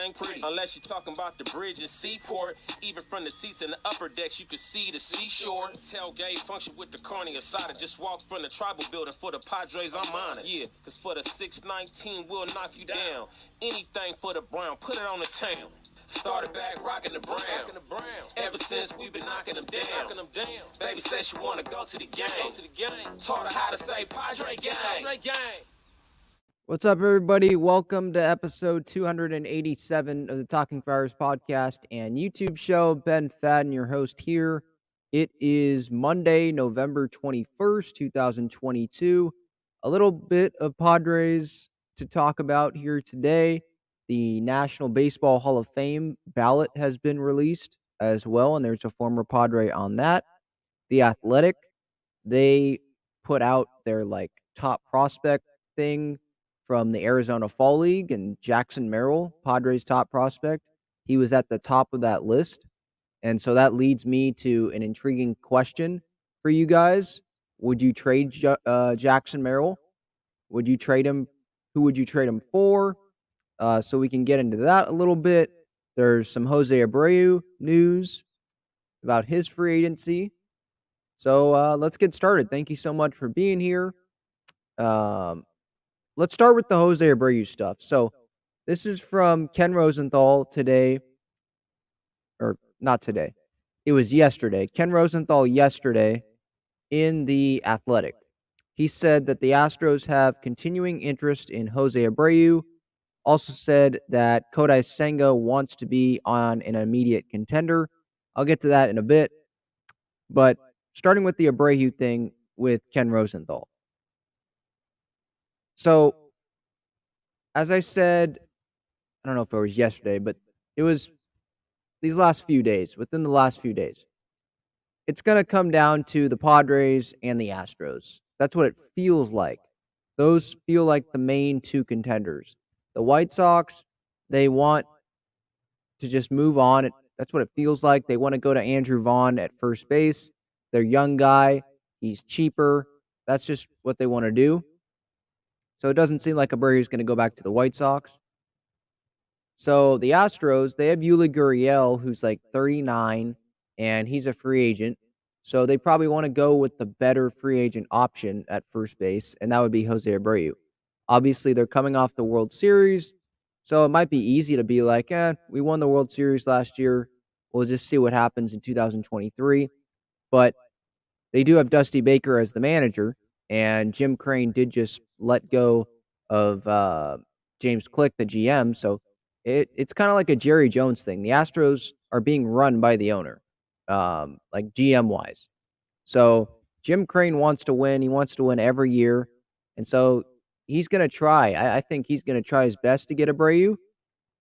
everything pretty. Unless you're talking about the bridge and seaport. Even from the seats in the upper decks, you can see the seashore. Tailgate function with the carne asada. Just walk from the tribal building for the Padres, I'm on it. Yeah, cause for the 619, we'll knock you down. Anything for the Brown, put it on the town. Started back rocking the Brown. Ever since we've been knocking them down. Baby said she wanna go to the game. Taught her how to say Padre gang. What's up, everybody? Welcome to episode 287 of the Talking Friars podcast and YouTube show. Ben Fadden, your host here. It is Monday, November 21st, 2022. A little bit of Padres to talk about here today. The National Baseball Hall of Fame ballot has been released as well, and there's a former Padre on that. The Athletic, they put out their top prospect thing from the Arizona Fall League, and Jackson Merrill, Padres' top prospect, he was at the top of that list. And so that leads me to an intriguing question for you guys. Would you trade Jackson Merrill? Would you trade him? Who would you trade him for? So we can get into that a little bit. There's some Jose Abreu news about his free agency. So let's get started. Thank you so much for being here. Let's start with the Jose Abreu stuff. So this is from Ken Rosenthal today, or not today. It was yesterday. Ken Rosenthal yesterday in The Athletic. He said that the Astros have continuing interest in Jose Abreu. Also said that Kodai Senga wants to be on an immediate contender. I'll get to that in a bit. But starting with the Abreu thing with Ken Rosenthal. So, as I said, I don't know if it was yesterday, but it was these last few days, within the last few days. It's going to come down to the Padres and the Astros. That's what it feels like. Those feel like the main two contenders. The White Sox, they want to just move on. That's what it feels like. They want to go to Andrew Vaughn at first base. They're a young guy. He's cheaper. That's just what they want to do. So it doesn't seem like Abreu is going to go back to the White Sox. So the Astros, they have Yuli Gurriel, who's like 39, and he's a free agent. So they probably want to go with the better free agent option at first base, and that would be Jose Abreu. Obviously, they're coming off the World Series, so it might be easy to be like, we won the World Series last year. We'll just see what happens in 2023. But they do have Dusty Baker as the manager, and Jim Crane did just let go of James Click, the GM. So it's kind of like a Jerry Jones thing. The Astros are being run by the owner, like GM-wise. So Jim Crane wants to win. He wants to win every year. And so he's going to try. I think he's going to try his best to get Abreu.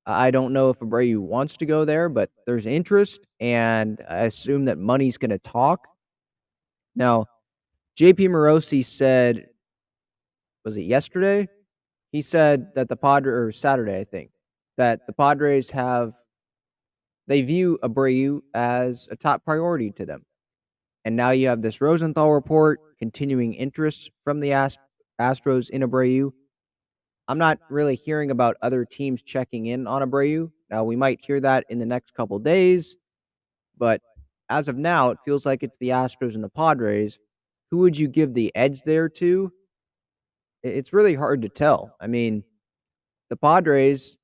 I don't know if Abreu wants to go there, but there's interest, and I assume that money's going to talk. Now, JP Morosi said, was it yesterday? He said that the Padres, or Saturday, I think, that the Padres they view Abreu as a top priority to them. And now you have this Rosenthal report, continuing interest from the Astros in Abreu. I'm not really hearing about other teams checking in on Abreu. Now, we might hear that in the next couple days, but as of now, it feels like it's the Astros and the Padres. Who would you give the edge there to? It's really hard to tell. I mean, the Padres,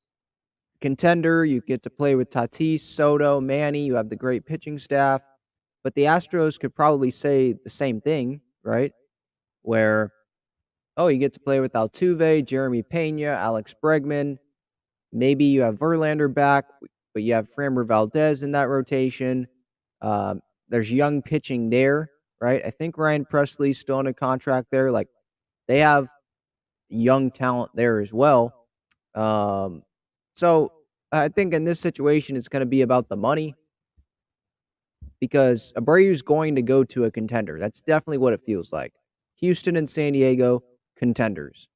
contender, you get to play with Tatis, Soto, Manny, you have the great pitching staff, but the Astros could probably say the same thing, right? Where, you get to play with Altuve, Jeremy Pena, Alex Bregman. Maybe you have Verlander back, but you have Framber Valdez in that rotation. There's young pitching there, right? I think Ryan Presley's still on a contract there. Like, they have young talent there as well. So I think in this situation, it's going to be about the money, because Abreu's going to go to a contender. That's definitely what it feels like. Houston and San Diego, contenders.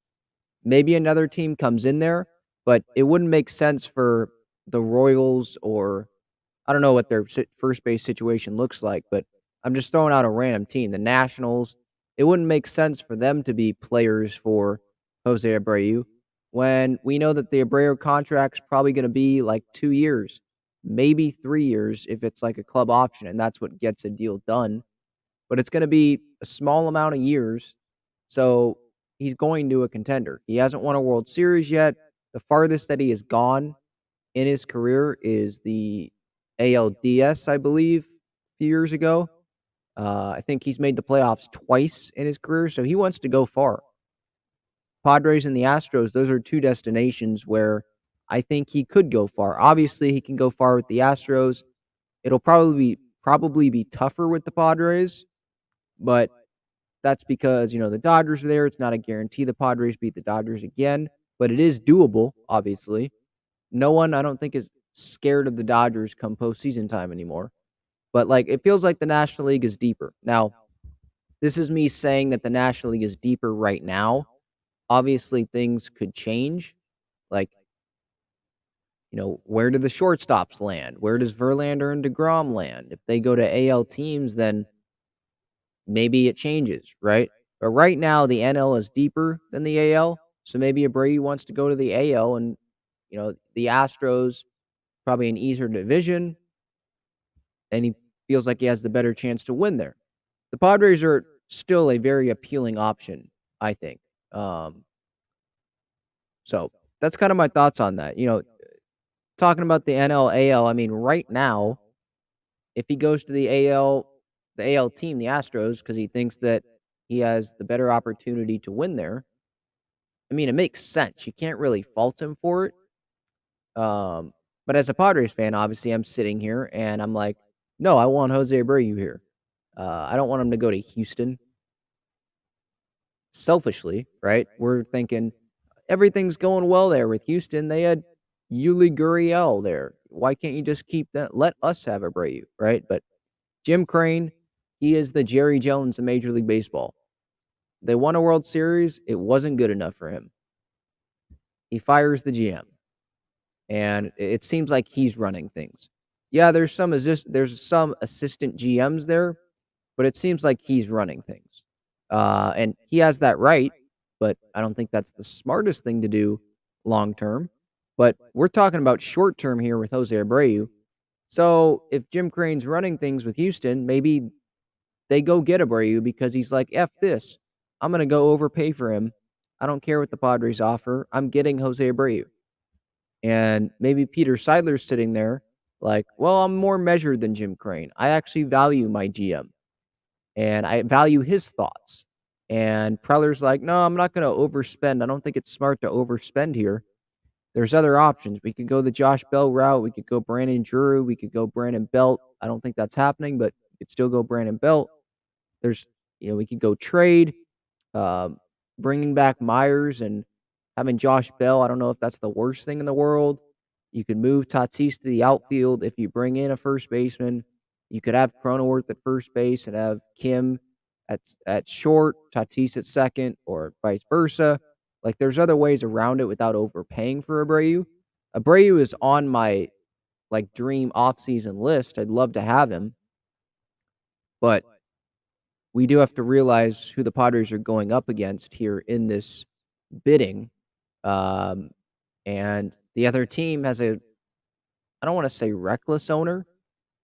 Maybe another team comes in there, but it wouldn't make sense for the Royals, or I don't know what their first base situation looks like, but I'm just throwing out a random team. The Nationals, it wouldn't make sense for them to be players for Jose Abreu. when we know that the Abreu contract's probably going to be like 2 years, maybe 3 years if it's like a club option, and that's what gets a deal done. But it's going to be a small amount of years, so he's going to a contender. He hasn't won a World Series yet. The farthest that he has gone in his career is the ALDS, I believe, a few years ago. I think he's made the playoffs twice in his career, so he wants to go far. Padres and the Astros, those are 2 destinations where I think he could go far. Obviously, he can go far with the Astros. It'll probably be tougher with the Padres, but that's because, the Dodgers are there. It's not a guarantee the Padres beat the Dodgers again, but it is doable, obviously. No one, I don't think, is scared of the Dodgers come postseason time anymore. But, it feels like the National League is deeper. Now, this is me saying that the National League is deeper right now. Obviously, things could change. Like, where do the shortstops land? Where does Verlander and DeGrom land? If they go to AL teams, then maybe it changes, right? But right now, the NL is deeper than the AL. So maybe Abreu wants to go to the AL, and, the Astros, probably an easier division, and he feels like he has the better chance to win there. The Padres are still a very appealing option, I think. So that's kind of my thoughts on that. Talking about the NL, AL, I mean, right now, if he goes to the AL team, the Astros, because he thinks that he has the better opportunity to win there, I mean, it makes sense. You can't really fault him for it. But as a Padres fan, obviously, I'm sitting here and I'm like, no, I want Jose Abreu here. I don't want him to go to Houston. Selfishly, right? We're thinking everything's going well there with Houston. They had Yuli Gurriel there. Why can't you just keep that? Let us have Abreu, right? But Jim Crane, he is the Jerry Jones of Major League Baseball. They won a World Series. It wasn't good enough for him. He fires the GM, and it seems like he's running things. Yeah, there's some assistant GMs there, but it seems like he's running things. And he has that right, but I don't think that's the smartest thing to do long term. But we're talking about short term here with Jose Abreu. So if Jim Crane's running things with Houston, maybe they go get Abreu because he's like, F this. I'm going to go overpay for him. I don't care what the Padres offer. I'm getting Jose Abreu. And maybe Peter Seidler's sitting there like, well, I'm more measured than Jim Crane. I actually value my GM. And I value his thoughts. And Preller's like, no, I'm not going to overspend. I don't think it's smart to overspend here. There's other options. We could go the Josh Bell route. We could go Brandon Drew. We could go Brandon Belt. I don't think that's happening, but we could still go Brandon Belt. We could go trade, bringing back Myers and having Josh Bell. I don't know if that's the worst thing in the world. You could move Tatis to the outfield if you bring in a first baseman. You could have Cronenworth at first base and have Kim at short, Tatis at second, or vice versa. There's other ways around it without overpaying for Abreu. Abreu is on my dream offseason list. I'd love to have him, but we do have to realize who the Padres are going up against here in this bidding. And the other team has I don't want to say reckless owner,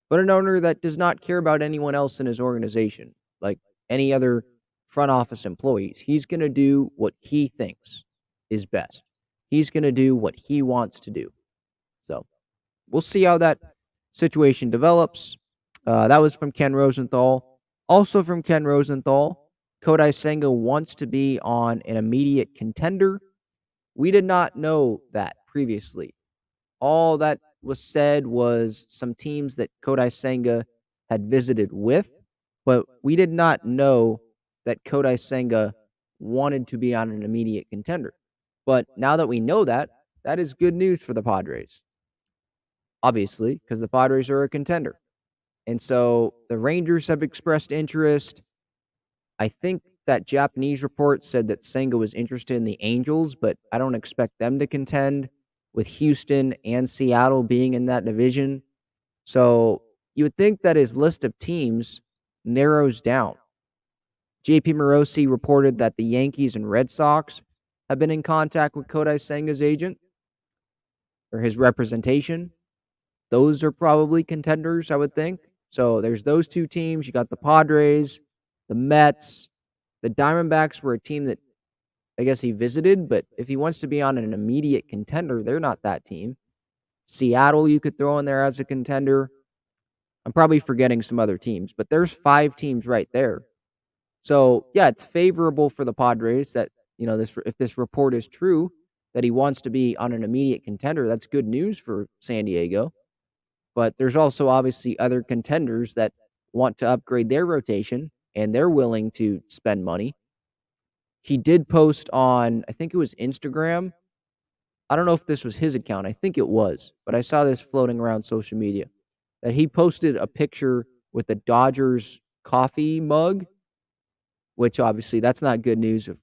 but an owner that does not care about anyone else in his organization, like any other front office employees. He's going to do what he thinks is best. He's going to do what he wants to do. So we'll see how that situation develops. That was from Ken Rosenthal. Also from Ken Rosenthal, Kodai Senga wants to be on an immediate contender. We did not know that previously. All that was said was some teams that Kodai Senga had visited with, but we did not know that Kodai Senga wanted to be on an immediate contender. But now that we know that, that is good news for the Padres. Obviously, because the Padres are a contender. And so the Rangers have expressed interest. I think that Japanese report said that Senga was interested in the Angels, but I don't expect them to contend with Houston and Seattle being in that division. So you would think that his list of teams narrows down. JP Morosi reported that the Yankees and Red Sox have been in contact with Kodai Senga's agent or his representation. Those are probably contenders, I would think. So there's those two teams. You got the Padres, the Mets. The Diamondbacks were a team that I guess he visited, but if he wants to be on an immediate contender, they're not that team. Seattle, you could throw in there as a contender. I'm probably forgetting some other teams, but there's 5 teams right there. So, yeah, it's favorable for the Padres that, if this report is true, that he wants to be on an immediate contender. That's good news for San Diego. But there's also obviously other contenders that want to upgrade their rotation, and they're willing to spend money. He did post on, I think it was Instagram. I don't know if this was his account. I think it was, but I saw this floating around social media that he posted a picture with the Dodgers coffee mug, which obviously that's not good news if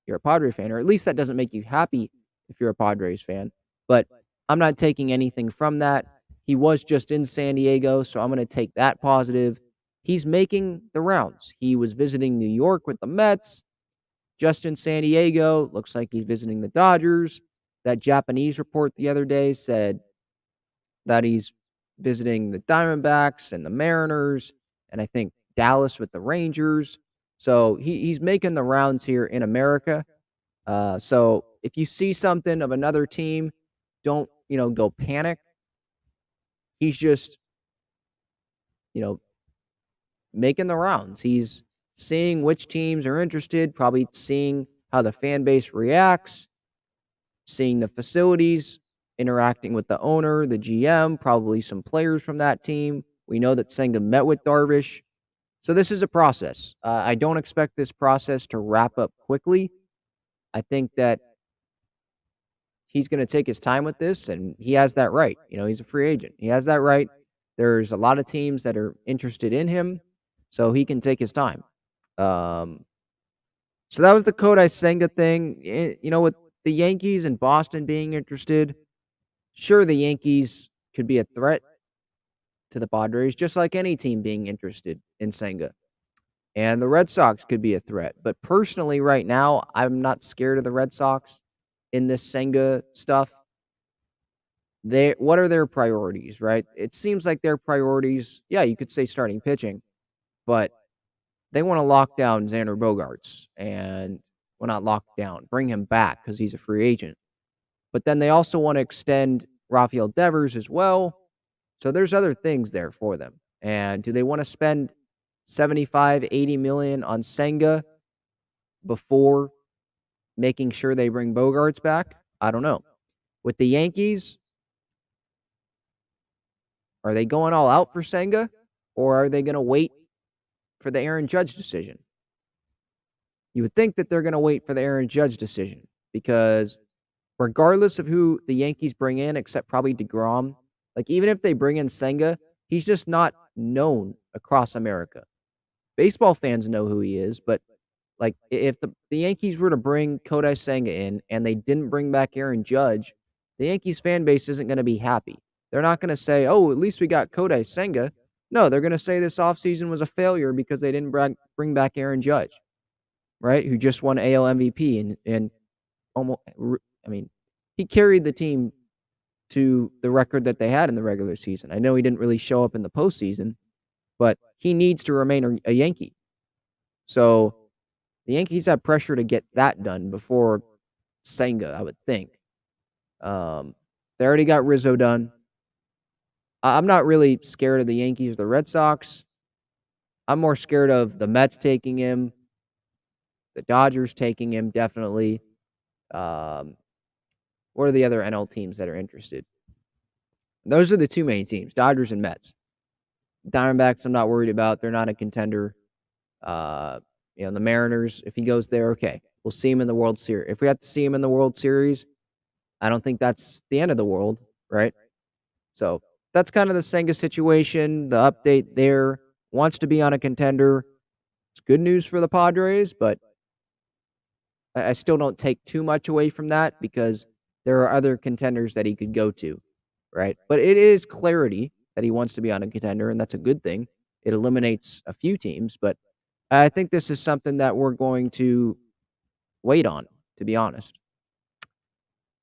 you're a Padre fan, or at least that doesn't make you happy if you're a Padres fan. But I'm not taking anything from that. He was just in San Diego, so I'm going to take that positive. He's making the rounds. He was visiting New York with the Mets, just in San Diego. Looks like he's visiting the Dodgers. That Japanese report the other day said that he's visiting the Diamondbacks and the Mariners, and I think Dallas with the Rangers. So he's making the rounds here in America. So if you see something of another team, don't, go panic. He's just, making the rounds. He's seeing which teams are interested, probably seeing how the fan base reacts, seeing the facilities, interacting with the owner, the GM, probably some players from that team. We know that Senga met with Darvish. So this is a process. I don't expect this process to wrap up quickly. I think that he's going to take his time with this, and he has that right. He's a free agent. He has that right. There's a lot of teams that are interested in him, so he can take his time. So that was the Kodai Senga thing. With the Yankees and Boston being interested, sure, the Yankees could be a threat to the Padres, just like any team being interested in Senga. And the Red Sox could be a threat. But personally, right now, I'm not scared of the Red Sox in this Senga stuff. What are their priorities, right? It seems like their priorities, yeah, you could say starting pitching, but they want to lock down Xander Bogaerts and, well, not lock down, bring him back because he's a free agent. But then they also want to extend Rafael Devers as well. So there's other things there for them. And do they want to spend 75, 80 million on Senga before making sure they bring Bogaerts back? I don't know. With the Yankees, are they going all out for Senga, or are they going to wait for the Aaron Judge decision? You would think that they're going to wait for the Aaron Judge decision, because regardless of who the Yankees bring in, except probably DeGrom, like even if they bring in Senga, he's just not known across America. Baseball fans know who he is, but like if the Yankees were to bring Kodai Senga in and they didn't bring back Aaron Judge, the Yankees fan base isn't going to be happy. They're not going to say, oh, at least we got Kodai Senga. No, they're going to say this offseason was a failure because they didn't bring back Aaron Judge, right? Who just won AL MVP and almost, he carried the team to the record that they had in the regular season. I know he didn't really show up in the postseason, but he needs to remain a Yankee. So the Yankees have pressure to get that done before Senga, I would think. They already got Rizzo done. I'm not really scared of the Yankees or the Red Sox. I'm more scared of the Mets taking him, the Dodgers taking him, definitely. What are the other NL teams that are interested? Those are the two main teams, Dodgers and Mets. Diamondbacks, I'm not worried about. They're not a contender. The Mariners, if he goes there, okay. We'll see him in the World Series. If we have to see him in the World Series, I don't think that's the end of the world, right? So that's kind of the Senga situation. The update there, wants to be on a contender. It's good news for the Padres, but I still don't take too much away from that because there are other contenders that he could go to, right? But it is clarity that he wants to be on a contender, and that's a good thing. It eliminates a few teams, but I think this is something that we're going to wait on. to be honest.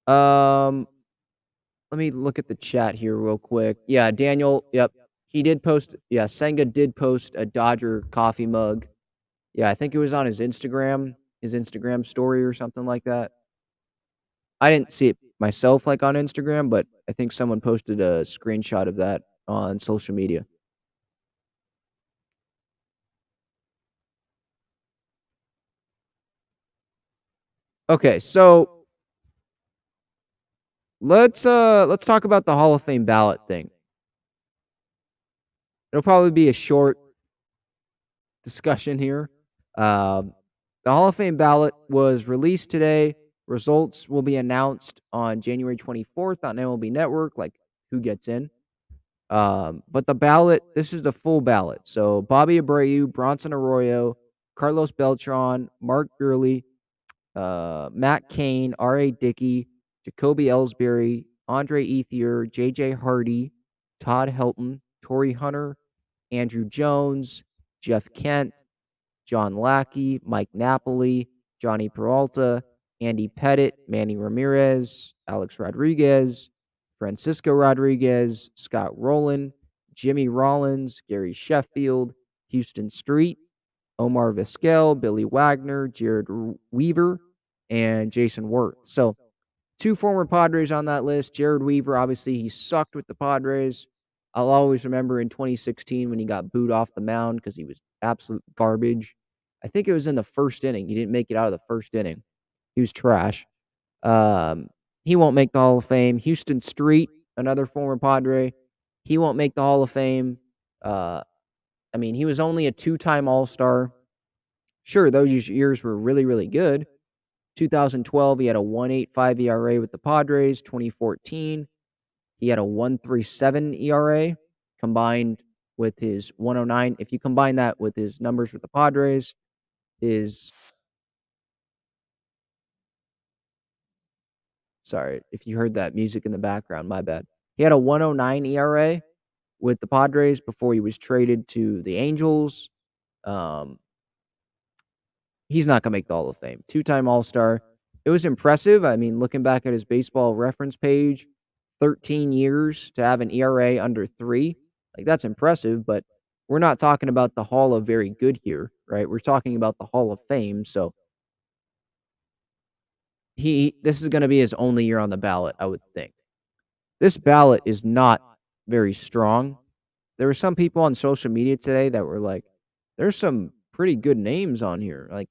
Um, let me look at the chat here real quick. Yeah, Daniel, yep. He did post, yeah, Senga did post a Dodger coffee mug. Yeah, I think it was on his Instagram story or something like that. I didn't see it myself, like, on Instagram, but I think someone posted a screenshot of that on social media. Okay, so let's talk about the Hall of Fame ballot thing. It'll probably be a short discussion here. Um, the Hall of Fame ballot was released today. Results will be announced on January 24th on MLB Network, like who gets in. But the ballot, this is the full ballot. So Bobby Abreu, Bronson Arroyo, Carlos Beltran, Mark Gurley, Matt Cain, R.A. Dickey, Jacoby Ellsbury, Andre Ethier, J.J. Hardy, Todd Helton, Torrey Hunter, Andrew Jones, Jeff Kent, John Lackey, Mike Napoli, Johnny Peralta, Andy Pettit, Manny Ramirez, Alex Rodriguez, Francisco Rodriguez, Scott Rowland, Jimmy Rollins, Gary Sheffield, Houston Street, Omar Vizquel, Billy Wagner, Jared Weaver, and Jason Worth. So, two former Padres on that list. Jared Weaver, obviously, he sucked with the Padres. I'll always remember in 2016 when he got booed off the mound because he was absolute garbage. I think it was in the first inning. He didn't make it out of the first inning. He was trash. Um, he won't make the Hall of Fame. Houston Street, another former Padre, he won't make the Hall of Fame. I mean, he was only a two-time All-Star. Sure, those years were really, really good. 2012, he had a 1.85 ERA with the Padres. 2014, he had a 1.37 ERA combined with his 109. If you combine that with his numbers with the Padres, is sorry if you heard that music in the background, my bad. He had a 109 ERA with the Padres before he was traded to the Angels. Um, he's not gonna make the Hall of Fame. Two-time All-Star. It was impressive. I mean, looking back at his baseball reference page, 13 years to have an ERA under 3. Like, that's impressive, but we're not talking about the Hall of Very Good here, right? We're talking about the Hall of Fame, so this is gonna be his only year on the ballot, I would think. This ballot is not very strong. There were some people on social media today that were like, "There's some pretty good names on here." Like,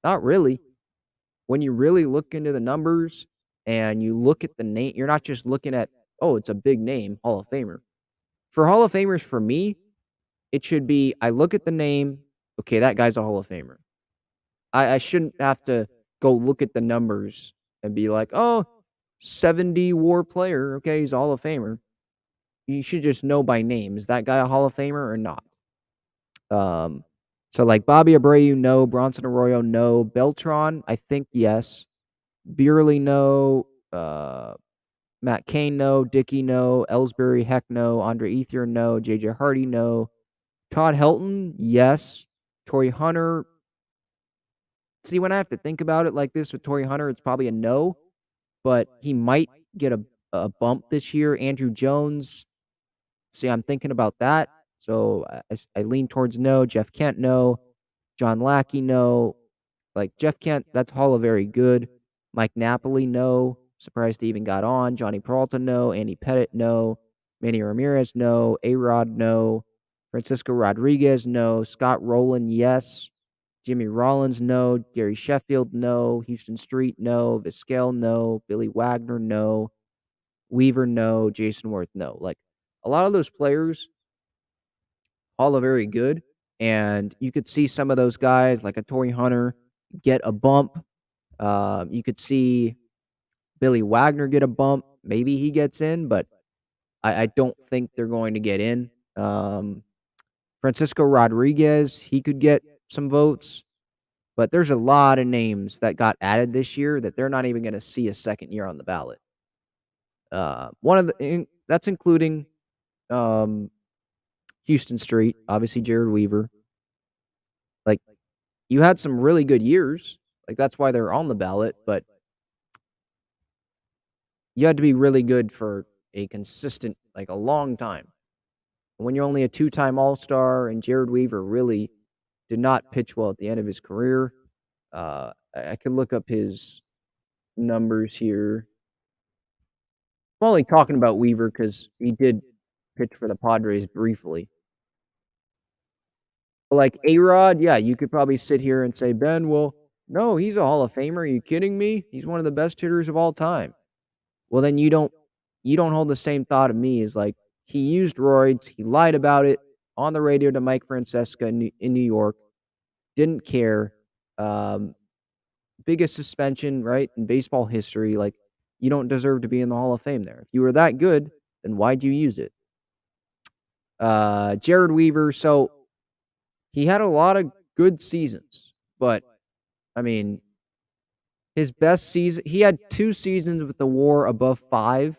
not really. When you really look into the numbers and you look at the name, you're not just looking at, "Oh, it's a big name, Hall of Famer." For Hall of Famers, for me, it should be, I look at the name, okay, that guy's a Hall of Famer. I shouldn't have to go look at the numbers and be like, "Oh, 70 WAR player, okay, he's a Hall of Famer." You should just know by name, is that guy a Hall of Famer or not? Um, so, like, Bobby Abreu, no. Bronson Arroyo, no. Beltran, I think yes. Beerly, no. Matt Cain, no. Dickey, no. Ellsbury, heck no. Andre Ethier, no. J.J. Hardy, no. Todd Helton, yes. Torrey Hunter. See, when I have to think about it like this with Torrey Hunter, it's probably a no, but he might get a bump this year. Andrew Jones, see, I'm thinking about that. So I lean towards no. Jeff Kent, no. John Lackey, no. Like, Jeff Kent, that's Hall of Very Good. Mike Napoli, no. Surprised he even got on. Johnny Peralta, no. Andy Pettit, no. Manny Ramirez, no. A-Rod, no. Francisco Rodriguez, no. Scott Rowland, yes. Jimmy Rollins, no. Gary Sheffield, no. Houston Street, no. Vizquel, no. Billy Wagner, no. Weaver, no. Jason Worth, no. Like, a lot of those players, all are very good, and you could see some of those guys, like a Torrey Hunter, get a bump. You could see Billy Wagner get a bump. Maybe he gets in, but I don't think they're going to get in. Francisco Rodriguez, he could get some votes, but there's a lot of names that got added this year that they're not even going to see a second year on the ballot. That's including um, Houston Street, obviously Jared Weaver. Like, you had some really good years. Like, that's why they're on the ballot, but you had to be really good for a consistent, like, a long time. When you're only a two-time All-Star and Jared Weaver really did not pitch well at the end of his career. I could look up his numbers here. I'm only talking about Weaver because he did pitch for the Padres briefly. But like A-Rod, yeah, you could probably sit here and say, Ben, well, no, he's a Hall of Famer. Are you kidding me? He's one of the best hitters of all time. Well, then you don't hold the same thought of me as like he used roids, he lied about it on the radio to Mike Francesca in New York, didn't care. Um, Biggest suspension, right, in baseball history. Like, you don't deserve to be in the Hall of Fame there. If you were that good, then why'd you use it? Jared Weaver, so he had a lot of good seasons, but I mean, his best season, he had 2 seasons with the WAR above 5,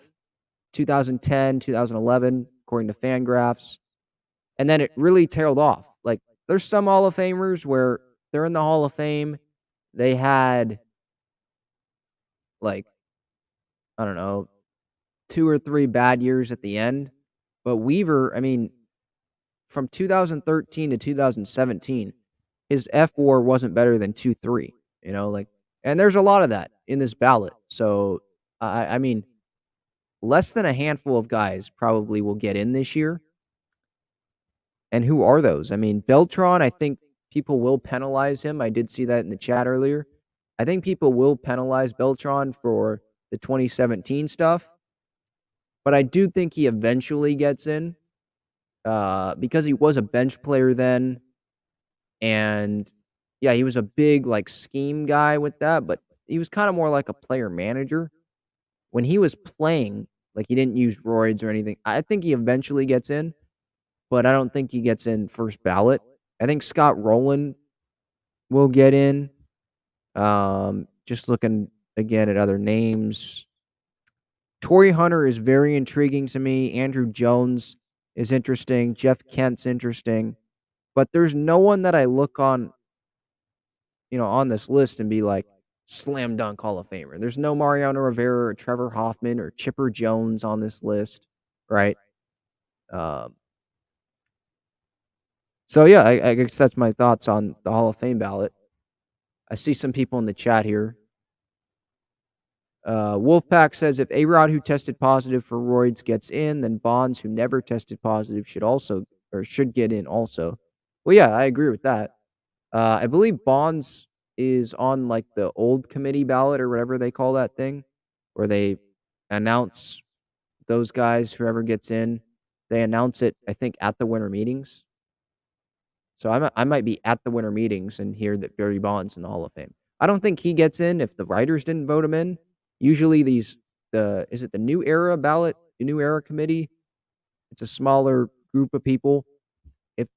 2010, 2011, according to Fangraphs, and then it really tailed off. Like, there's some Hall of Famers where they're in the Hall of Fame, they had, like, I don't know, 2 or 3 bad years at the end, but Weaver, I mean, from 2013 to 2017, his F-WAR wasn't better than 2.3, like, and there's a lot of that in this ballot. So, I mean, less than a handful of guys probably will get in this year. And who are those? I mean, Beltran, I think people will penalize him. I did see that in the chat earlier. I think people will penalize Beltran for the 2017 stuff, but I do think he eventually gets in because he was a bench player then. And yeah, he was a big like scheme guy with that, but he was kind of more like a player manager. When he was playing, like he didn't use roids or anything. I think he eventually gets in, but I don't think he gets in first ballot. I think Scott Rowland will get in. Just looking again at other names. Torrey Hunter is very intriguing to me. Andrew Jones is interesting. Jeff Kent's interesting. But there's no one that I look on this list and be like, slam dunk Hall of Famer. There's no Mariano Rivera or Trevor Hoffman or Chipper Jones on this list, right? So, yeah, I guess that's my thoughts on the Hall of Fame ballot. I see some people in the chat here. Wolfpack says if A-Rod, who tested positive for roids, gets in, then Bonds, who never tested positive, should get in also. Well, yeah, I agree with that. I believe Bonds is on like the old committee ballot or whatever they call that thing, where they announce those guys, whoever gets in, they announce it, I think, at the winter meetings. So I might be at the winter meetings and hear that Barry Bonds in the Hall of Fame. I don't think he gets in if the writers didn't vote him in. Usually is it the New Era ballot, the New Era committee? It's a smaller group of people. If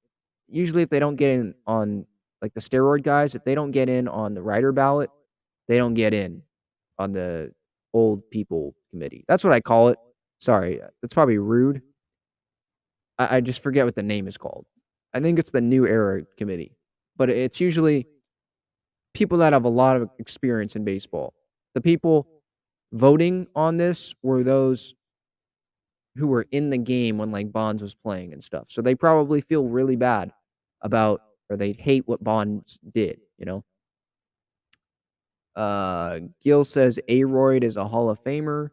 they don't get in on like the steroid guys, if they don't get in on the writer ballot, they don't get in on the old people committee. That's what I call it. Sorry, that's probably rude. I just forget what the name is called. I think it's the New Era committee, but it's usually people that have a lot of experience in baseball. The people voting on this were those who were in the game when like Bonds was playing and stuff. So they probably feel really bad about, or they hate what Bonds did, Gil says A-Royd is a Hall of Famer.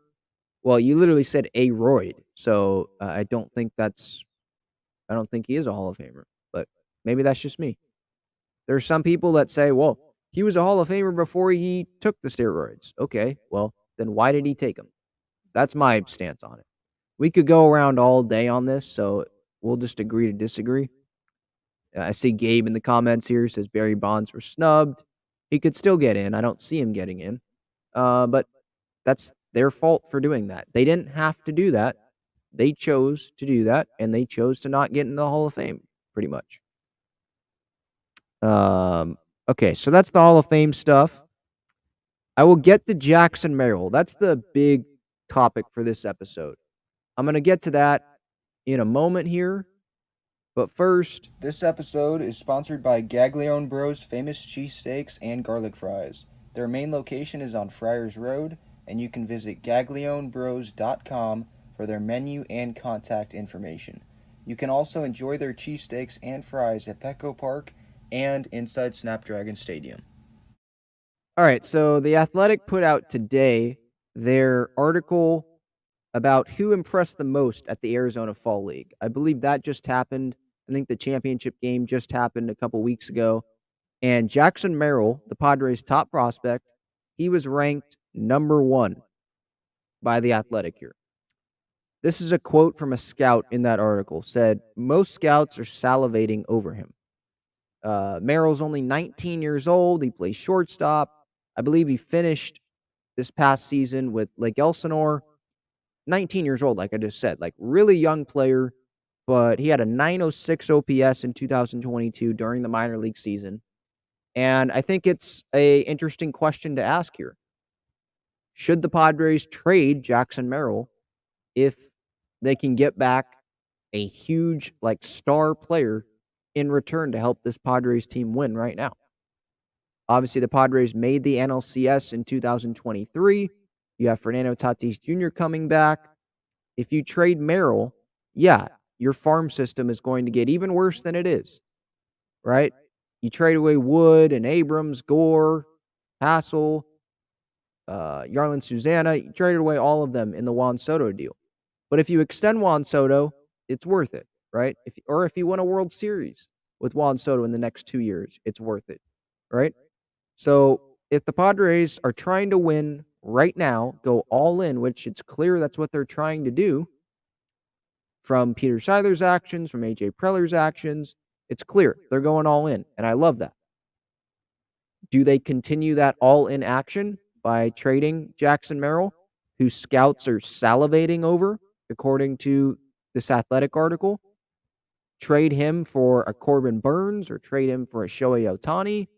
Well, you literally said A-Royd, so I don't think he is a Hall of Famer, but maybe that's just me. There's some people that say, well, he was a Hall of Famer before he took the steroids. Okay, well, then why did he take them? That's my stance on it. We could go around all day on this, so we'll just agree to disagree. I see Gabe in the comments here says Barry Bonds were snubbed. He could still get in. I don't see him getting in. But that's their fault for doing that. They didn't have to do that. They chose to do that, and they chose to not get in the Hall of Fame, pretty much. Okay, so that's the Hall of Fame stuff. I will get to Jackson Merrill. That's the big topic for this episode. I'm going to get to that in a moment here. But first, this episode is sponsored by Gaglione Bros Famous Cheesesteaks and Garlic Fries. Their main location is on Friars Road, and you can visit gaglionebros.com for their menu and contact information. You can also enjoy their cheesesteaks and fries at Petco Park and inside Snapdragon Stadium. All right, so The Athletic put out today their article about who impressed the most at the Arizona Fall League. I believe that just happened. I think the championship game just happened a couple weeks ago. And Jackson Merrill, the Padres' top prospect, he was ranked number 1 by The Athletic here. This is a quote from a scout in that article. Said, most scouts are salivating over him. Merrill's only 19 years old. He plays shortstop. I believe he finished this past season with Lake Elsinore. 19 years old, like I just said. Like, really young player, but he had a 906 OPS in 2022 during the minor league season. And I think it's a interesting question to ask here. Should the Padres trade Jackson Merrill if they can get back a huge, like, star player in return to help this Padres team win right now? Obviously, the Padres made the NLCS in 2023. You have Fernando Tatis Jr. coming back. If you trade Merrill, yeah, your farm system is going to get even worse than it is, right? You trade away Wood and Abrams, Gore, Hassel, Yarlin Susanna. You traded away all of them in the Juan Soto deal. But if you extend Juan Soto, it's worth it, right? If you win a World Series with Juan Soto in the next 2 years, it's worth it, right? So if the Padres are trying to win right now, go all in, which it's clear that's what they're trying to do from Peter Seidler's actions, from AJ Preller's actions, it's clear they're going all in, and I love that. Do they continue that all-in action by trading Jackson Merrill, who scouts are salivating over, according to this Athletic article? Trade him for a Corbin Burns, or trade him for a Shohei Ohtani,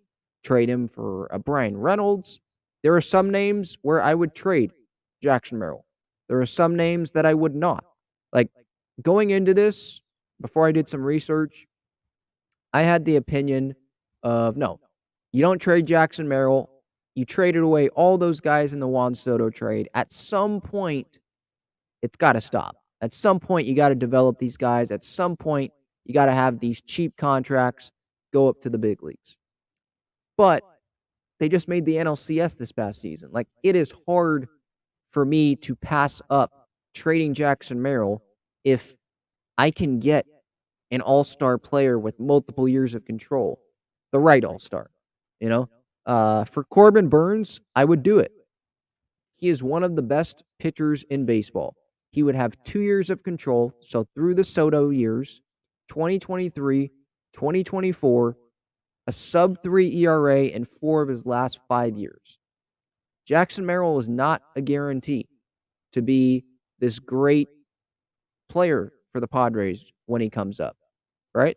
trade him for a Brian Reynolds. There are some names where I would trade Jackson Merrill. There are some names that I would not. Like, going into this, before I did some research, I had the opinion of, no, you don't trade Jackson Merrill. You traded away all those guys in the Juan Soto trade. At some point, it's got to stop. At some point, you got to develop these guys. At some point, you got to have these cheap contracts go up to the big leagues. But they just made the NLCS this past season. Like, it is hard for me to pass up trading Jackson Merrill if I can get an all-star player with multiple years of control, the right all-star, you know? For Corbin Burns, I would do it. He is one of the best pitchers in baseball. He would have 2 years of control, so through the Soto years, 2023, 2024, a sub-3 ERA in 4 of his last 5 years. Jackson Merrill is not a guarantee to be this great player for the Padres when he comes up, right?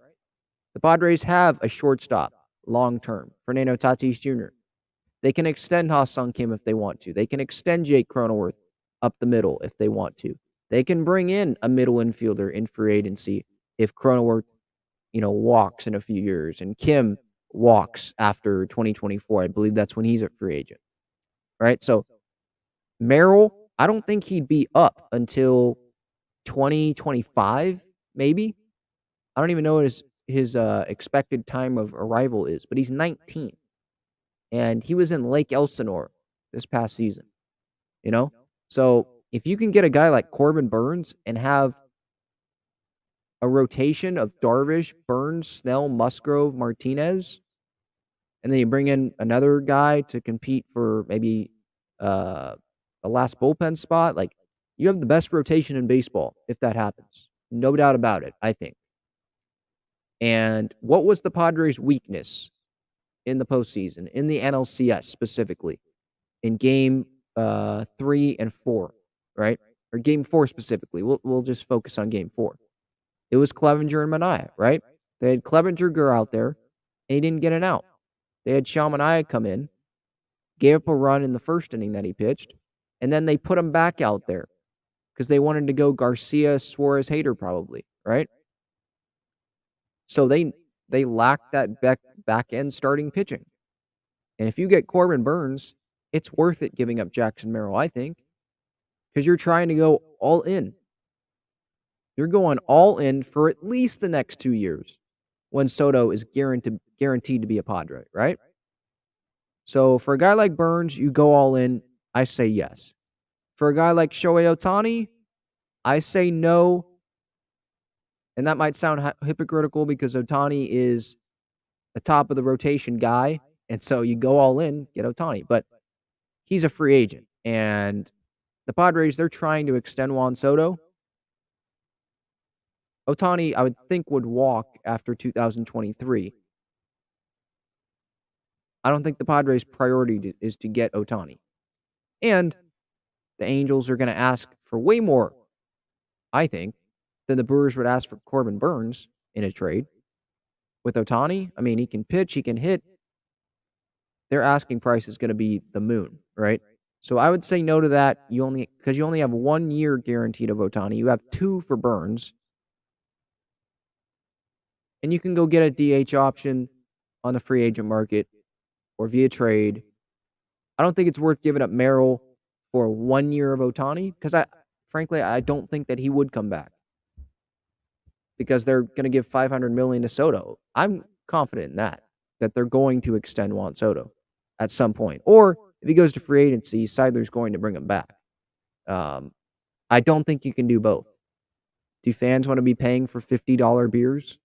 The Padres have a shortstop long-term, Fernando Tatis Jr. They can extend Ha-Sung Kim if they want to. They can extend Jake Cronenworth up the middle if they want to. They can bring in a middle infielder in free agency if Cronenworth, walks in a few years and Kim walks after 2024. I believe that's when he's a free agent, right? So Merrill, I don't think he'd be up until 2025, maybe. I don't even know what his expected time of arrival is, but he's 19. And he was in Lake Elsinore this past season, So if you can get a guy like Corbin Burns and have a rotation of Darvish, Burns, Snell, Musgrove, Martinez, and then you bring in another guy to compete for maybe the last bullpen spot, like, you have the best rotation in baseball if that happens. No doubt about it, I think. And what was the Padres' weakness in the postseason, in the NLCS specifically, in game 3 and 4, right? Or game 4 specifically. We'll just focus on game 4. It was Clevenger and Manaea, right? They had Clevenger go out there, and he didn't get an out. They had Sean Manaea come in, gave up a run in the first inning that he pitched, and then they put him back out there because they wanted to go Garcia, Suarez, Hader probably, right? So they lacked that back end starting pitching. And if you get Corbin Burnes, it's worth it giving up Jackson Merrill, I think, because you're trying to go all in. You're going all in for at least the next 2 years when Soto is guaranteed to be a Padre, right? So for a guy like Burnes, you go all in. I say yes. For a guy like Shohei Ohtani, I say no. And that might sound hypocritical because Ohtani is a top of the rotation guy. And so you go all in, get Ohtani. But he's a free agent. And the Padres, they're trying to extend Juan Soto. Ohtani, I would think, would walk after 2023. I don't think the Padres' priority is to get Ohtani. And the Angels are going to ask for way more, I think, than the Brewers would ask for Corbin Burnes in a trade. With Ohtani, I mean, he can pitch, he can hit. Their asking price is going to be the moon, right? So I would say no to that. Because you only have 1 year guaranteed of Ohtani. You have 2 for Burnes. And you can go get a DH option on the free agent market or via trade. I don't think it's worth giving up Merrill for 1 year of Ohtani because frankly, I don't think that he would come back because they're going to give $500 million to Soto. I'm confident in that they're going to extend Juan Soto at some point. Or if he goes to free agency, Seidler's going to bring him back. I don't think you can do both. Do fans want to be paying for $50 beers?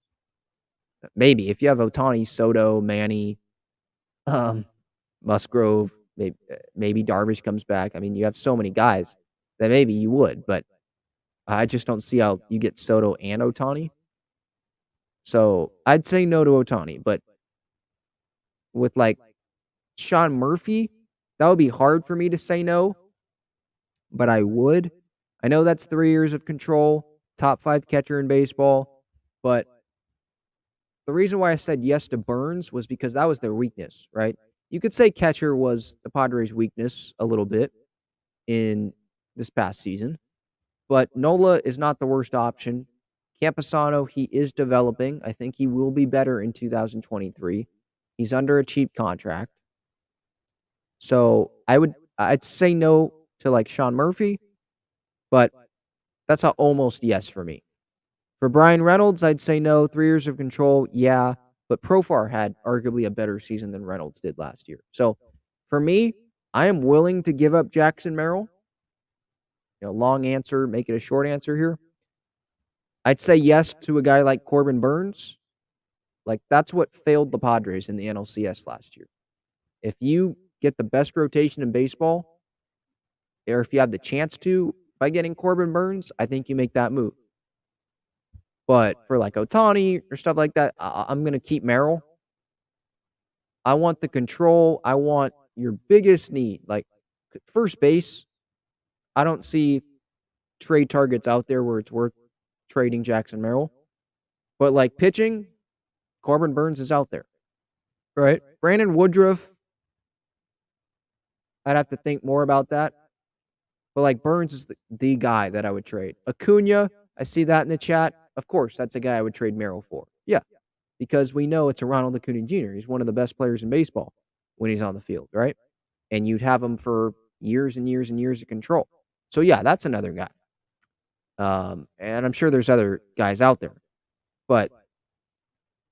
Maybe. If you have Ohtani, Soto, Manny, Musgrove, maybe Darvish comes back. I mean, you have so many guys that maybe you would, but I just don't see how you get Soto and Ohtani. So I'd say no to Ohtani, but with like Sean Murphy, that would be hard for me to say no, but I would. I know that's 3 years of control, top 5 catcher in baseball, but the reason why I said yes to Burnes was because that was their weakness, right? You could say catcher was the Padres' weakness a little bit in this past season, but Nola is not the worst option. Camposano, he is developing. I think he will be better in 2023. He's under a cheap contract. So I'd say no to like Sean Murphy, but that's an almost yes for me. For Brian Reynolds, I'd say no. 3 years of control, yeah. But Profar had arguably a better season than Reynolds did last year. So for me, I am willing to give up Jackson Merrill. Long answer, make it a short answer here. I'd say yes to a guy like Corbin Burnes. Like, that's what failed the Padres in the NLCS last year. If you get the best rotation in baseball, or if you have the chance to by getting Corbin Burnes, I think you make that move. But for like Ohtani or stuff like that, I'm going to keep Merrill. I want the control. I want your biggest need. Like first base, I don't see trade targets out there where it's worth trading Jackson Merrill. But like pitching, Corbin Burnes is out there. Right? Brandon Woodruff, I'd have to think more about that. But like Burnes is the guy that I would trade. Acuna, I see that in the chat. Of course, that's a guy I would trade Merrill for. Yeah, because we know it's a Ronald Acuna Jr. He's one of the best players in baseball when he's on the field, right? And you'd have him for years and years and years of control. So yeah, that's another guy. And I'm sure there's other guys out there. But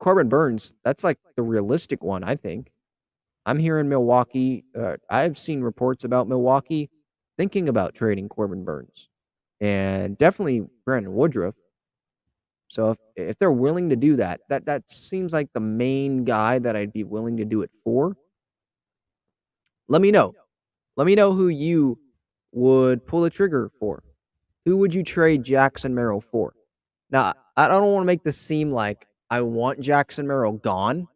Corbin Burnes, that's like the realistic one, I think. I'm here in Milwaukee. I've seen reports about Milwaukee thinking about trading Corbin Burnes and definitely Brandon Woodruff. So if they're willing to do that seems like the main guy that I'd be willing to do it for. Let me know. Let me know who you would pull the trigger for. Who would you trade Jackson Merrill for? Now, I don't want to make this seem like I want Jackson Merrill gone.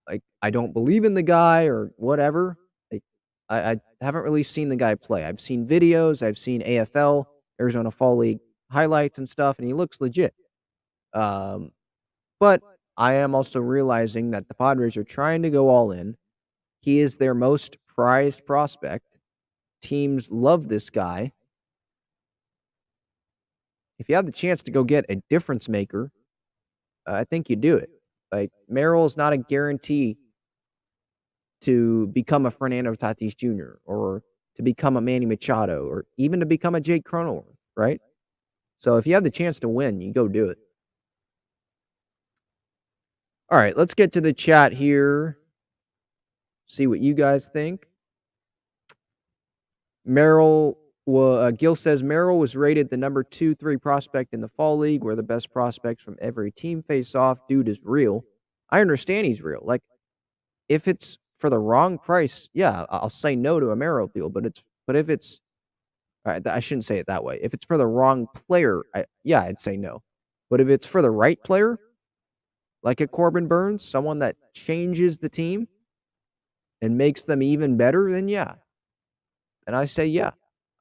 Like, I don't believe in the guy or whatever. Like, I haven't really seen the guy play. I've seen videos. I've seen AFL, Arizona Fall League highlights and stuff, and he looks legit. But I am also realizing that the Padres are trying to go all in. He is their most prized prospect. Teams love this guy. If you have the chance to go get a difference maker, I think you do it. Like, Merrill is not a guarantee to become a Fernando Tatis Jr. or to become a Manny Machado or even to become a Jake Cronenworth, right? So if you have the chance to win, you go do it. All right, let's get to the chat here. See what you guys think. Gil says Merrill was rated the number 2-3 prospect in the fall league, where the best prospects from every team face off. Dude is real. I understand he's real. Like, if it's for the wrong price, yeah, I'll say no to a Merrill deal. But if it's, I shouldn't say it that way. If it's for the wrong player, I'd say no. But if it's for the right player, like a Corbin Burns, someone that changes the team and makes them even better, then yeah. And I say yeah.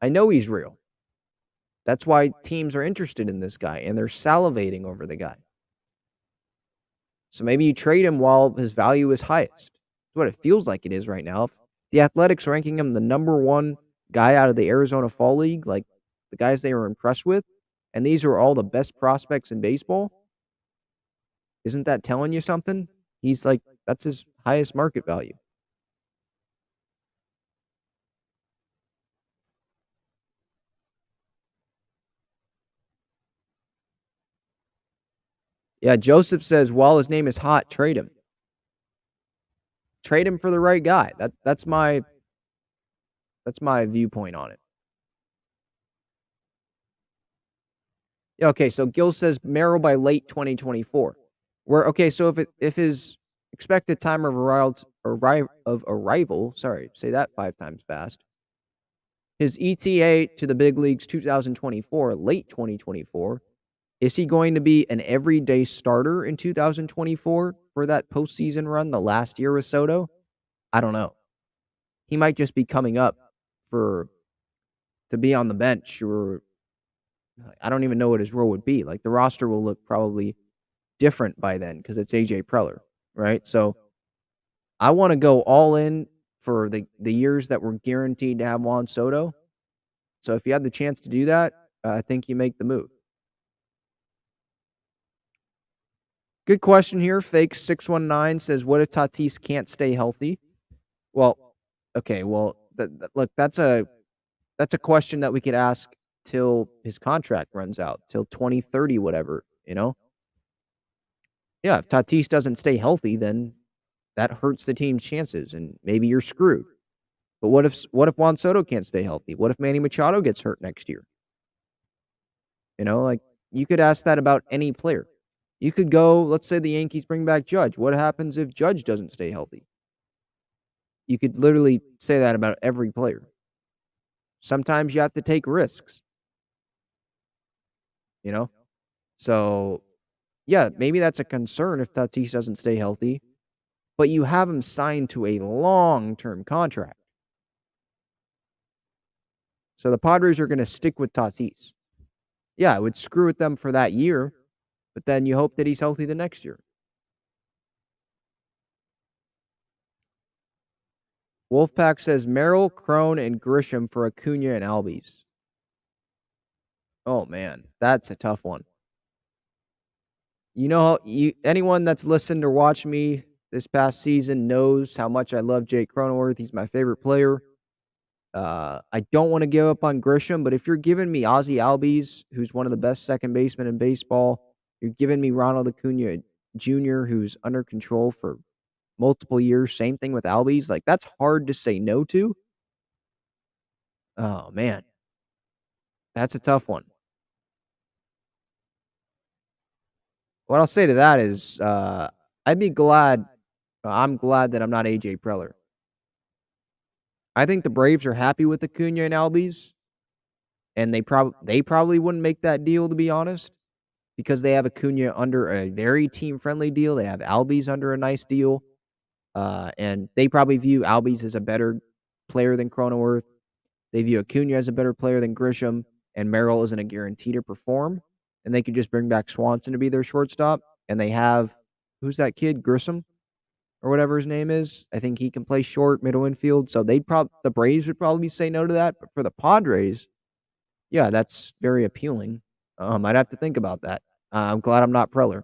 I know he's real. That's why teams are interested in this guy and they're salivating over the guy. So maybe you trade him while his value is highest. That's what it feels like it is right now. If the Athletics ranking him the number 1 guy out of the Arizona Fall League, like the guys they were impressed with, and these are all the best prospects in baseball, isn't that telling you something? He's like, that's his highest market value. Yeah, Joseph says, while his name is hot, trade him. Trade him for the right guy. That's my viewpoint on it. Okay, so Gil says Merrill by late 2024. So if his expected time of arrival, sorry, say that 5 times fast. His ETA to the big leagues 2024, late 2024. Is he going to be an everyday starter in 2024 for that postseason run, the last year with Soto? I don't know. He might just be coming up to be on the bench, or I don't even know what his role would be. Like, the roster will look probably different by then because it's AJ Preller, right? So I want to go all in for the years that we're guaranteed to have Juan Soto. So if you had the chance to do that, I think you make the move. Good question here. Fake 619 says, what if Tatis can't stay healthy? Well, okay. Well, look, that's a question that we could ask till his contract runs out, till 2030, whatever, Yeah, if Tatis doesn't stay healthy, then that hurts the team's chances, and maybe you're screwed. But what if Juan Soto can't stay healthy? What if Manny Machado gets hurt next year? Like, you could ask that about any player. You could go, let's say the Yankees bring back Judge. What happens if Judge doesn't stay healthy? You could literally say that about every player. Sometimes you have to take risks. So, yeah, maybe that's a concern if Tatis doesn't stay healthy, but you have him signed to a long-term contract. So the Padres are going to stick with Tatis. Yeah, it would screw with them for that year, but then you hope that he's healthy the next year. Wolfpack says Merrill, Crone, and Grisham for Acuna and Albies. Oh, man, that's a tough one. Anyone that's listened or watched me this past season knows how much I love Jake Cronenworth. He's my favorite player. I don't want to give up on Grisham, but if you're giving me Ozzie Albies, who's one of the best second basemen in baseball, you're giving me Ronald Acuna Jr., who's under control for multiple years. Same thing with Albies. Like, that's hard to say no to. Oh, man. That's a tough one. What I'll say to that is I'm glad that I'm not AJ Preller. I think the Braves are happy with Acuna and Albies, and they probably wouldn't make that deal, to be honest, because they have Acuna under a very team-friendly deal. They have Albies under a nice deal, and they probably view Albies as a better player than Cronenworth. They view Acuna as a better player than Grisham, and Merrill isn't a guarantee to perform, and they could just bring back Swanson to be their shortstop, and they have, who's that kid, Grissom, or whatever his name is? I think he can play short, middle infield, so the Braves would probably say no to that, but for the Padres, yeah, that's very appealing. I'd have to think about that. I'm glad I'm not Preller.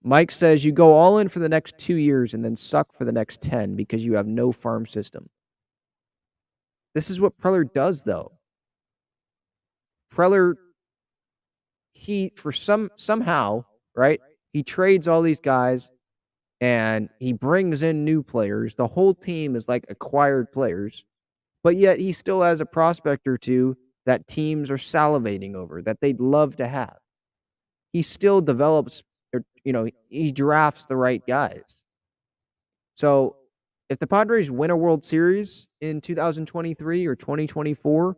Mike says you go all in for the next 2 years and then suck for the next 10 because you have no farm system. This is what Preller does, though. Preller, he for somehow, right? He trades all these guys and he brings in new players. The whole team is like acquired players, but yet he still has a prospect or two that teams are salivating over that they'd love to have. He still develops, or, he drafts the right guys. So if the Padres win a World Series in 2023 or 2024,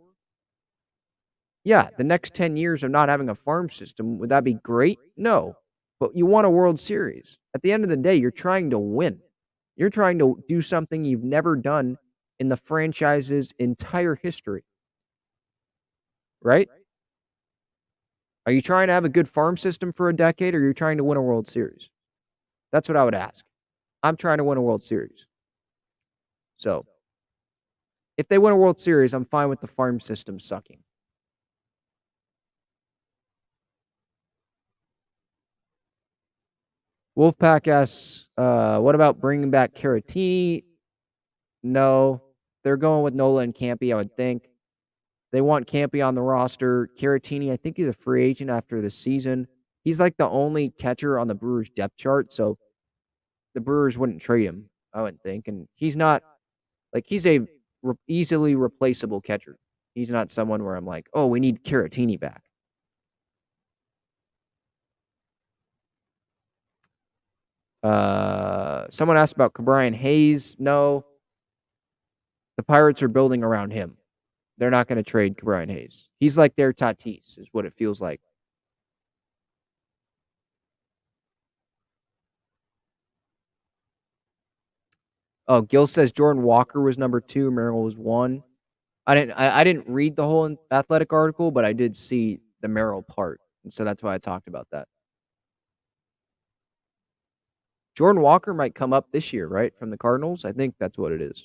yeah, the next 10 years of not having a farm system, would that be great? No. But you won a World Series. At the end of the day, you're trying to win. You're trying to do something you've never done in the franchise's entire history. Right? Are you trying to have a good farm system for a decade or are you trying to win a World Series? That's what I would ask. I'm trying to win a World Series. So, if they win a World Series, I'm fine with the farm system sucking. Wolfpack asks, what about bringing back Caratini? No. They're going with Nola and Campy, I would think. They want Campy on the roster. Caratini, I think he's a free agent after the season. He's like the only catcher on the Brewers depth chart, so the Brewers wouldn't trade him, I wouldn't think. And he's not, like, he's a easily replaceable catcher. He's not someone where I'm like, oh, we need Caratini back. Someone asked about Brian Hayes. No. The Pirates are building around him. They're not going to trade Brian Hayes. He's like their Tatis, is what it feels like. Oh, Gil says Jordan Walker was number 2, Merrill was 1. I didn't read the whole Athletic article, but I did see the Merrill part, and so that's why I talked about that. Jordan Walker might come up this year, right, from the Cardinals? I think that's what it is.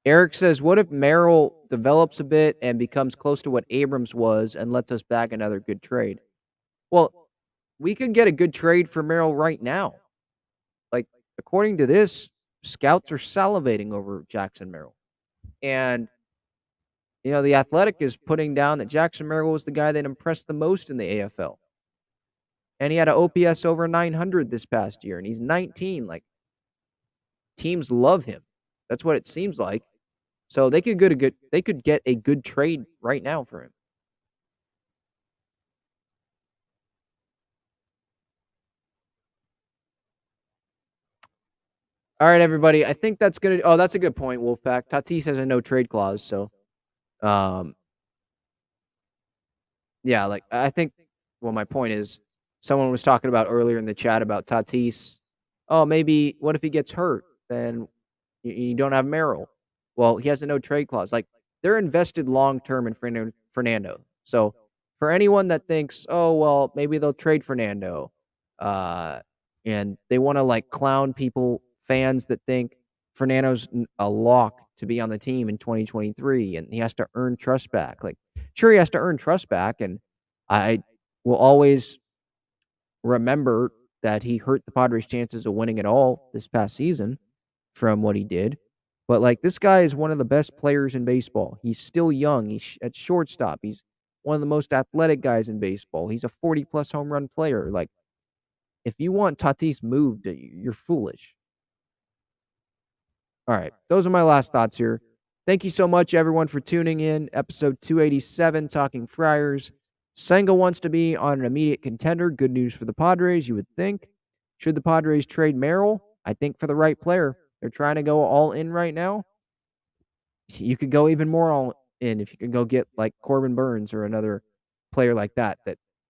Eric says, what if Merrill develops a bit and becomes close to what Abrams was and lets us bag another good trade? Well, we could get a good trade for Merrill right now. Like, according to this, scouts are salivating over Jackson Merrill. And, the Athletic is putting down that Jackson Merrill was the guy that impressed the most in the AFL. And he had an OPS over 900 this past year, and he's 19. Like, teams love him. That's what it seems like. So they could get a good trade right now for him. All right, everybody. I think that's gonna. Oh, that's a good point, Wolfpack. Tatis has a no trade clause, so, yeah. Like I think. Well, my point is, someone was talking about earlier in the chat about Tatis. Oh, maybe what if he gets hurt? Then you don't have Merrill. Well, he has a no trade clause. Like they're invested long term in Fernando. So for anyone that thinks, oh well, maybe they'll trade Fernando, and they want to like clown people, fans that think Fernando's a lock to be on the team in 2023 and he has to earn trust back. Like, sure, he has to earn trust back, and I will always remember that he hurt the Padres' chances of winning it all this past season from what he did. But like this guy is one of the best players in baseball. He's still young. He's at shortstop. He's one of the most athletic guys in baseball. He's a 40-plus home run player. Like, if you want Tatis moved, you're foolish. All right. Those are my last thoughts here. Thank you so much, everyone, for tuning in. Episode 287, Talking Friars. Senga wants to be on an immediate contender. Good news for the Padres, you would think. Should the Padres trade Merrill? I think for the right player. They're trying to go all in right now. You could go even more all in if you can go get like Corbin Burns or another player like that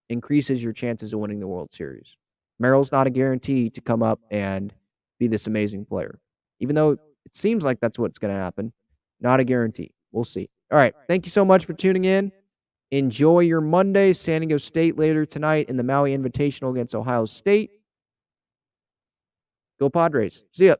increases your chances of winning the World Series. Merrill's not a guarantee to come up and be this amazing player. Even though it seems like that's what's going to happen, not a guarantee. We'll see. All right. Thank you so much for tuning in. Enjoy your Monday. San Diego State later tonight in the Maui Invitational against Ohio State. Go Padres. See ya.